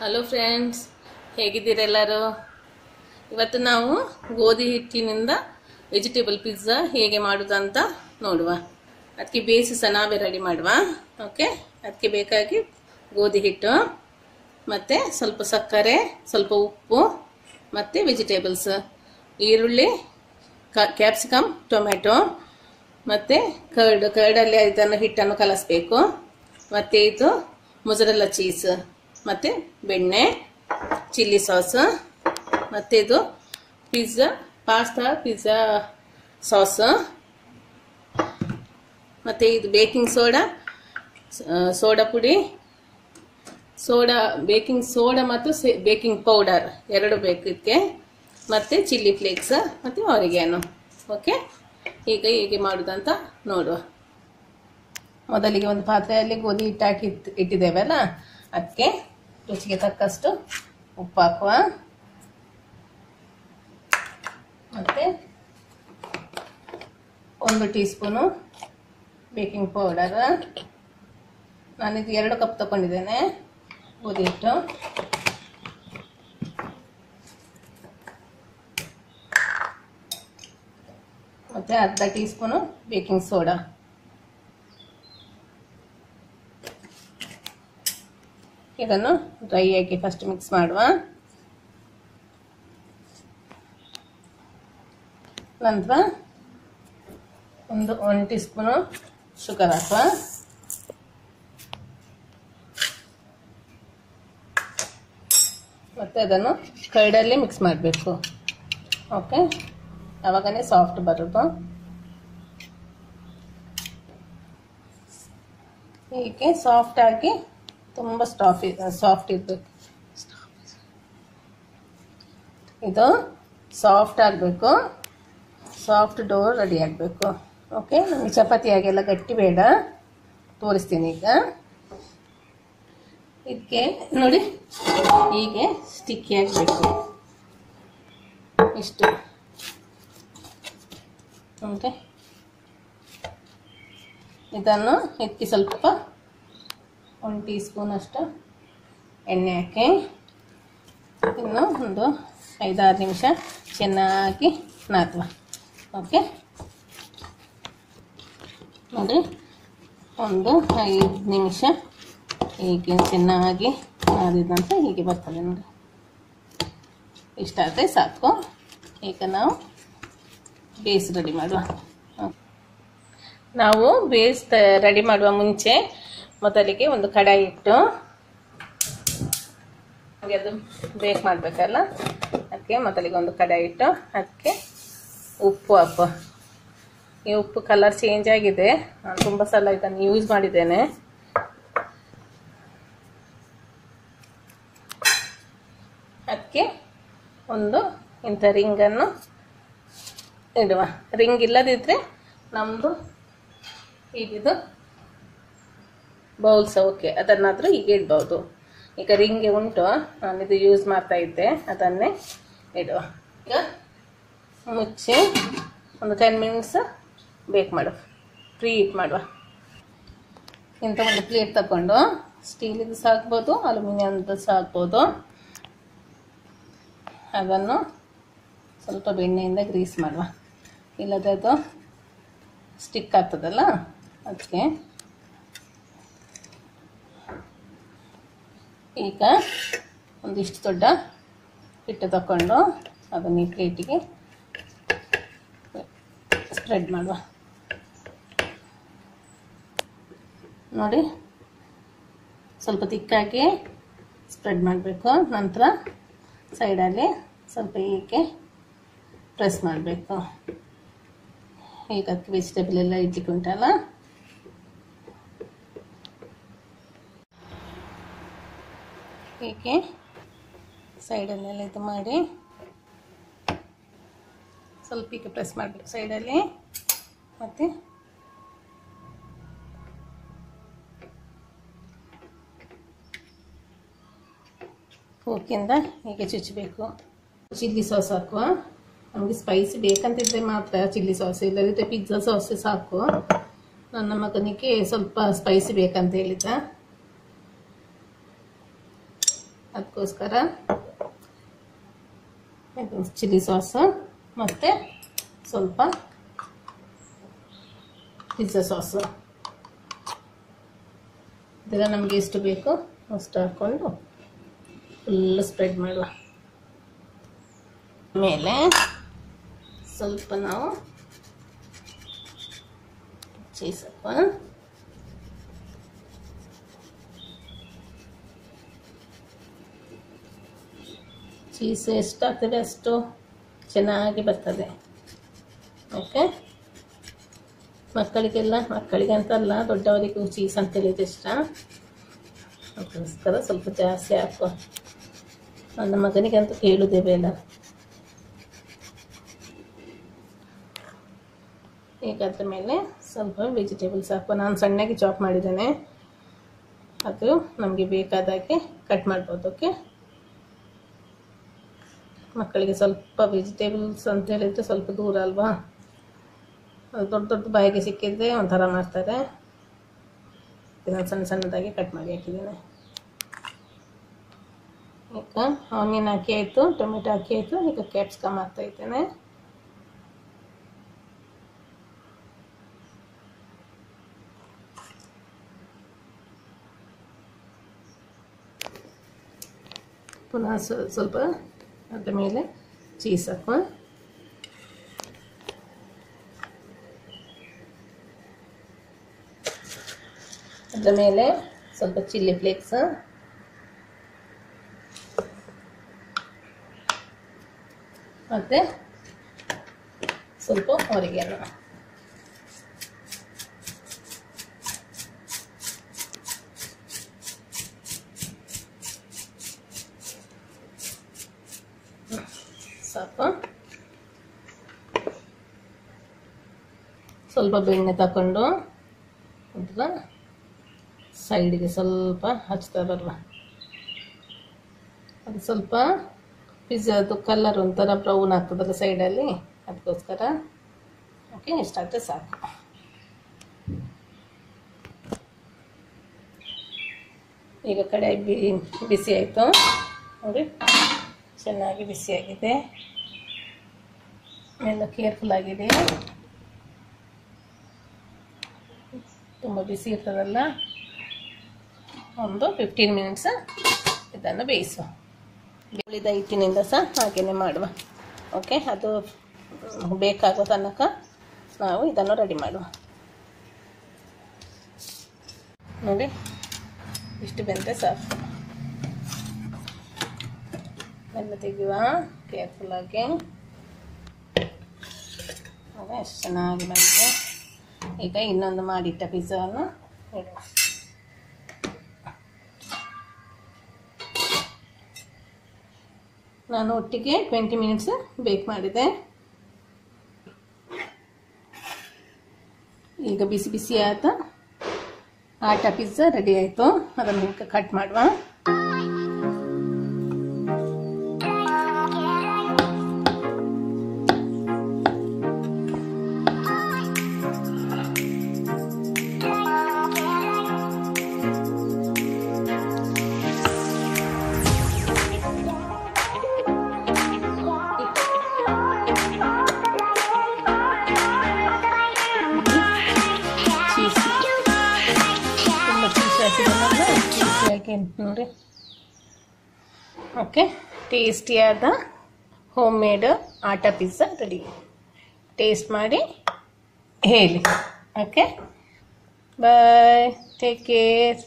Hello friends, ಹೇಗಿದ್ದೀರೆಲ್ಲರೂ? ಇವತ್ತು ನಾವು ಗೋಧಿ ಹಿಟ್ಟಿನಿಂದ ವೆಜಿಟೇಬಲ್ ಪಿಜ್ಜಾ ಹೇಗೆ ಮಾಡೋದಂತ ನೋಡುವ. ಅದಕ್ಕೆ ಬೇಸಿಸ ನಾವೇ ರೆಡಿ ಮಾಡುವ. ಓಕೆ, ಅದಕ್ಕೆ ಬೇಕಾಗಿ ಗೋಧಿ ಹಿಟ್ಟು ಮತ್ತು ಸ್ವಲ್ಪ ಸಕ್ಕರೆ, ಸ್ವಲ್ಪ ಉಪ್ಪು ಮತ್ತು ವೆಜಿಟೇಬಲ್ಸ್, ಈರುಳ್ಳಿ, ಕ್ಯಾಪ್ಸಿಕಮ್, ಟೊಮೆಟೊ ಮತ್ತು ಕರ್ಡಲ್ಲಿ ಇದನ್ನು ಹಿಟ್ಟನ್ನು ಕಲಸಬೇಕು. ಮತ್ತು ಇದು ಮೊಜರೆಲ್ಲಾ ಚೀಸ್ ಮತ್ತು ಬೆಣ್ಣೆ, ಚಿಲ್ಲಿ ಸಾಸ್, ಮತ್ತು ಇದು ಪಿಜ್ಜಾ ಸಾಸ್, ಮತ್ತು ಇದು ಬೇಕಿಂಗ್ ಬೇಕಿಂಗ್ ಸೋಡಾ ಮತ್ತು ಬೇಕಿಂಗ್ ಪೌಡರ್ ಎರಡು ಬೇಕು ಇದಕ್ಕೆ, ಮತ್ತು ಚಿಲ್ಲಿ ಫ್ಲೇಕ್ಸ್ ಮತ್ತು ಆರಿಗ್ಯಾನೋ. ಓಕೆ, ಈಗ ಹೇಗೆ ಮಾಡೋದಂತ ನೋಡುವ. ಮೊದಲಿಗೆ ಒಂದು ಪಾತ್ರೆಯಲ್ಲಿ ಗೋಧಿ ಹಿಟ್ಟು ಹಾಕಿ ಇಟ್ಟಿದ್ದೇವಲ್ಲ, ಅದಕ್ಕೆ ರುಚಿಗೆ ತಕ್ಕಷ್ಟು ಉಪ್ಪು ಹಾಕುವ. ಮತ್ತೆ 1 ಟೀ ಸ್ಪೂನು ಬೇಕಿಂಗ್ ಪೌಡರ್. ನಾನಿದು 2 ಕಪ್ ತಗೊಂಡಿದ್ದೇನೆ ಗೋಧಿ ಹಿಟ್ಟು. ಮತ್ತೆ ಅರ್ಧ ಟೀ ಸ್ಪೂನು ಬೇಕಿಂಗ್ ಸೋಡಾ. ಇದನ್ನು ಡ್ರೈ ಆಗಿ ಫಸ್ಟ್ ಮಿಕ್ಸ್ ಮಾಡುವ. ನಂತರ 1 ಟೀ ಸ್ಪೂನು ಶುಗರ್ ಹಾಕುವ. ಮತ್ತೆ ಅದನ್ನು ಕೈಡಲ್ಲಿ ಮಿಕ್ಸ್ ಮಾಡಬೇಕು. ಓಕೆ, ಆವಾಗನೇ ಸಾಫ್ಟ್ ಬರೋದು. ಹೀಗೆ ಸಾಫ್ಟ್ ಆಗಿ ತುಂಬ ಸಾಫ್ಟ್ ಇರಬೇಕು. ಇದು ಸಾಫ್ಟ್ ಆಗಬೇಕು, ಸಾಫ್ಟ್ ಡೋ ರೆಡಿ ಆಗಬೇಕು. ಓಕೆ, ನಮಗೆ ಚಪಾತಿ ಆಗೆಲ್ಲ ಗಟ್ಟಿ ಬೇಡ, ತೋರಿಸ್ತೀನಿ ಈಗ. ಇದಕ್ಕೆ ನೋಡಿ, ಹೀಗೆ ಸ್ಟಿಕ್ಕಿ ಆಗಬೇಕು ಇಷ್ಟು. ಓಕೆ, ಇದನ್ನು ಇದಕ್ಕೆ ಸ್ವಲ್ಪ 1 ಟೀ ಸ್ಪೂನ್ ಅಷ್ಟು ಎಣ್ಣೆ ಹಾಕಿ ಇನ್ನು ಒಂದು 5-6 ನಿಮಿಷ ಚೆನ್ನಾಗಿ ನಾದುವ. ಓಕೆ ನೋಡಿ, ಒಂದು 5 ನಿಮಿಷ ಹೀಗೆ ಚೆನ್ನಾಗಿ ನಾದಿದಂತ ಹೀಗೆ ಬರ್ತದೆ ನೋಡಿ. ಇಷ್ಟಾದರೆ ಸಾಕು. ಈಗ ನಾವು ಬೇಸ್ ರೆಡಿ ಮಾಡುವ. ನಾವು ಬೇಸ್ ರೆಡಿ ಮಾಡುವ ಮುಂಚೆ ಮೊದಲಿಗೆ ಒಂದು ಕಡಾಯಿ ಇಟ್ಟು ಅದು ಬೇಕ್ ಮಾಡಬೇಕಲ್ಲ, ಅದಕ್ಕೆ ಮೊದಲಿಗೆ ಒಂದು ಕಡಾಯಿ ಇಟ್ಟು ಅದಕ್ಕೆ ಉಪ್ಪು ಹಾಕುವ. ಈ ಉಪ್ಪು ಕಲರ್ ಚೇಂಜ್ ಆಗಿದೆ, ನಾನು ತುಂಬ ಸಲ ಇದನ್ನು ಯೂಸ್ ಮಾಡಿದ್ದೇನೆ. ಅದಕ್ಕೆ ಒಂದು ಇಂಥ ರಿಂಗನ್ನು ಇಡುವ. ರಿಂಗ್ ಇಲ್ಲದಿದ್ದರೆ ನಮ್ಮದು ಹೀಗಿದು ಬೌಲ್ಸ್ ಓಕೆ, ಅದನ್ನಾದರೂ ಹೀಗೆ ಇಡ್ಬೋದು. ಈಗ ರಿಂಗೆ ಉಂಟು, ನಾನಿದು ಯೂಸ್ ಮಾಡ್ತಾ ಇದ್ದೆ, ಅದನ್ನೇ ಇಡುವ. ಈಗ ಮುಚ್ಚಿ ಒಂದು 10 ಮಿನಿಟ್ಸ್ ಬೇಕ್ ಮಾಡುವ, ಪ್ರೀ ಹೀಟ್ ಮಾಡುವ. ಇಂಥ ಒಂದು ಪ್ಲೇಟ್ ತಗೊಂಡು, ಸ್ಟೀಲಿದು ಸಾಕ್ಬೋದು, ಅಲ್ಯೂಮಿನಿಯಮ್ದು ಸಾಕ್ಬೋದು. ಅದನ್ನು ಸ್ವಲ್ಪ ಬೆಣ್ಣೆಯಿಂದ ಗ್ರೀಸ್ ಮಾಡುವ, ಇಲ್ಲದೆ ಅದು ಸ್ಟಿಕ್ ಆಗ್ತದಲ್ಲ ಅದಕ್ಕೆ. ಈಗ ಒಂದಿಷ್ಟು ದೊಡ್ಡ ಹಿಟ್ಟು ತಗೊಂಡು ಅದನ್ನು ಈ ಪ್ಲೇಟಿಗೆ ಸ್ಪ್ರೆಡ್ ಮಾಡುವ. ನೋಡಿ, ಸ್ವಲ್ಪ ತಿಕ್ಕಾಗಿ ಸ್ಪ್ರೆಡ್ ಮಾಡಬೇಕು. ನಂತರ ಸೈಡಲ್ಲಿ ಸ್ವಲ್ಪ ಹೀಗೆ ಪ್ರೆಸ್ ಮಾಡಬೇಕು. ಈಗ ಅದಕ್ಕೆ ವೆಜಿಟೇಬಲ್ ಎಲ್ಲ ಇಡ್ಲಿಕ್ಕೆ ಉಂಟಲ್ಲ, ಹೀಗೆ ಸೈಡಲ್ಲೆಲ್ಲ ಇದು ಮಾಡಿ ಸ್ವಲ್ಪ ಹೀಗೆ ಪ್ರೆಸ್ ಮಾಡಬೇಕು ಸೈಡಲ್ಲಿ. ಮತ್ತು ಫೋರ್ಕಿಂದ ಹೀಗೆ ಚುಚ್ಚಬೇಕು. ಚಿಲ್ಲಿ ಸಾಸ್ ಹಾಕುವ. ನಮಗೆ ಸ್ಪೈಸಿ ಬೇಕಂತಿದ್ರೆ ಮಾತ್ರ ಚಿಲ್ಲಿ ಸಾಸ್, ಇಲ್ಲದಿದ್ದರೆ ಪಿಜ್ಜಾ ಸಾಸ್ ಸಾಕು. ನನ್ನ ಮಗನಿಗೆ ಸ್ವಲ್ಪ ಸ್ಪೈಸಿ ಬೇಕಂತ ಹೇಳಿದ್ದ. ಅದಕ್ಕೋಸ್ಕರ ಚಿಲ್ಲಿ ಸಾಸು ಮತ್ತು ಸ್ವಲ್ಪ ಪಿಜ್ಜಾ ಸಾಸು ಇದೆಲ್ಲ ನಮಗೆ ಎಷ್ಟು ಬೇಕು ಅಷ್ಟು ಹಾಕ್ಕೊಂಡು ಫುಲ್ ಸ್ಪ್ರೆಡ್ ಮಾಡುವ. ಮೇಲೆ ಸ್ವಲ್ಪ ನಾವು ಚೀಸ್ ಹಾಕುವ. ಚೀಸ್ ಎಷ್ಟು ಆಗ್ತದೆ ಅಷ್ಟು ಚೆನ್ನಾಗಿ ಬರ್ತದೆ. ಓಕೆ, ಮಕ್ಕಳಿಗೆ ಅಂತಲ್ಲ, ದೊಡ್ಡವರಿಗೂ ಚೀಸ್ ಅಂತ ಹೇಳಿದ್ರೆ ಇಷ್ಟ. ಅದಕ್ಕೋಸ್ಕರ ಸ್ವಲ್ಪ ಜಾಸ್ತಿ ಹಾಕುವ. ನನ್ನ ಮಗನಿಗಂತೂ ಕೇಳುವುದೇ ಬೇಡ. ಈಗ ಅದ್ರ ಮೇಲೆ ಸ್ವಲ್ಪ ವೆಜಿಟೇಬಲ್ಸ್ ಹಾಕುವ. ನಾನು ಸಣ್ಣಗೆ ಚಾಪ್ ಮಾಡಿದ್ದೇನೆ, ಅದು ನಮಗೆ ಬೇಕಾದಾಗೆ ಕಟ್ ಮಾಡ್ಬೋದು. ಓಕೆ, ಮಕ್ಕಳಿಗೆ ಸ್ವಲ್ಪ ವೆಜಿಟೇಬಲ್ಸ್ ಅಂತ ಹೇಳಿದರೆ ಸ್ವಲ್ಪ ದೂರ ಅಲ್ವಾ, ಅದು ದೊಡ್ಡ ದೊಡ್ಡ ಬಾಯಿಗೆ ಸಿಕ್ಕಿದ್ರೆ ಒಂಥರ ಮಾಡ್ತಾರೆ. ಇದನ್ನು ಸಣ್ಣ ಸಣ್ಣದಾಗಿ ಕಟ್ ಮಾಡಿ ಹಾಕಿದ್ದೇನೆ. ಈಗ ಆನಿಯನ್ ಹಾಕಿ ಆಯಿತು, ಟೊಮೆಟೊ ಹಾಕಿ ಆಯಿತು. ಈಗ ಕ್ಯಾಪ್ಸಿಕಮ್ ಹಾಕ್ತಾ ಇದ್ದೇನೆ. ಪುನಃ ಸ್ವಲ್ಪ ಅದ್ರ ಮೇಲೆ ಚೀಸ್ ಹಾಕುವ. ಅದ್ರ ಮೇಲೆ ಸ್ವಲ್ಪ ಚಿಲ್ಲಿ ಫ್ಲೇಕ್ಸ್, ಮತ್ತು ಸ್ವಲ್ಪ ಆರಿಗ್ಯಾನೋ. ಸಾಕು. ಸ್ವಲ್ಪ ಬೆಣ್ಣೆ ತಗೊಂಡು ಅದರ ಸೈಡಿಗೆ ಸ್ವಲ್ಪ ಹಚ್ತಾ ಬರುವ. ಅದು ಸ್ವಲ್ಪ ಪಿಜ್ಜಾದು ಕಲರ್ ಒಂಥರ ಬ್ರೌನ್ ಆಗ್ತದಲ್ಲ ಸೈಡಲ್ಲಿ, ಅದಕ್ಕೋಸ್ಕರ. ಓಕೆ, ಇಷ್ಟಾದರೆ ಸಾಕು. ಈಗ ಕಡಾಯಿ ಬಿಸಿ ಆಯಿತು ನೋಡಿ, ಚೆನ್ನಾಗಿ ಬಿಸಿಯಾಗಿದೆ. ಎಲ್ಲ ಕೇರ್ಫುಲ್ ಆಗಿದೆ, ತುಂಬ ಬಿಸಿ ಇರ್ತದಲ್ಲ. ಒಂದು 15 ಮಿನಿಟ್ಸ್ ಇದನ್ನು ಬೇಯಿಸುವ. ಉಳಿದ ಹಿಟ್ಟಿನಿಂದ ಸಹ ಹಾಗೆಯೇ ಮಾಡುವ. ಓಕೆ, ಅದು ಬೇಕಾಗುವ ತನಕ ನಾವು ಇದನ್ನು ರೆಡಿ ಮಾಡುವ. ನೋಡಿ, ಇಷ್ಟು ಬೆಂದರೆ ಸಾಕು. ಎಲ್ಲ ತೆಗೆಯುವ ಕೇರ್ಫುಲ್ಲಾಗಿ. ಎಷ್ಟು ಚೆನ್ನಾಗಿ ಬಂದಿದೆ. ಈಗ ಇನ್ನೊಂದು ಮಾಡಿಟ್ಟ ಪಿಜ್ಜಾವನ್ನು ಇಡುವ. ನಾನು ಒಟ್ಟಿಗೆ 20 ಮಿನಿಟ್ಸ್ ಬೇಕ್ ಮಾಡಿದೆ. ಈಗ ಬಿಸಿ ಬಿಸಿಯಾದ ಆಟ ಪಿಜ್ಜಾ ರೆಡಿ ಆಯಿತು. ಅದನ್ನು ಈಗ ಕಟ್ ಮಾಡುವ. ನೋಡಿ, ಓಕೆ, ಟೇಸ್ಟಿಯಾದ ಹೋಮ್ ಮೇಡ್ ಆಟ ಪಿಜ್ಜಾ ರೆಡಿ. ಟೇಸ್ಟ್ ಮಾಡಿ ಹೇಳಿ. ಓಕೆ, ಬಾಯ್, ಟೇಕ್ ಕೇರ್.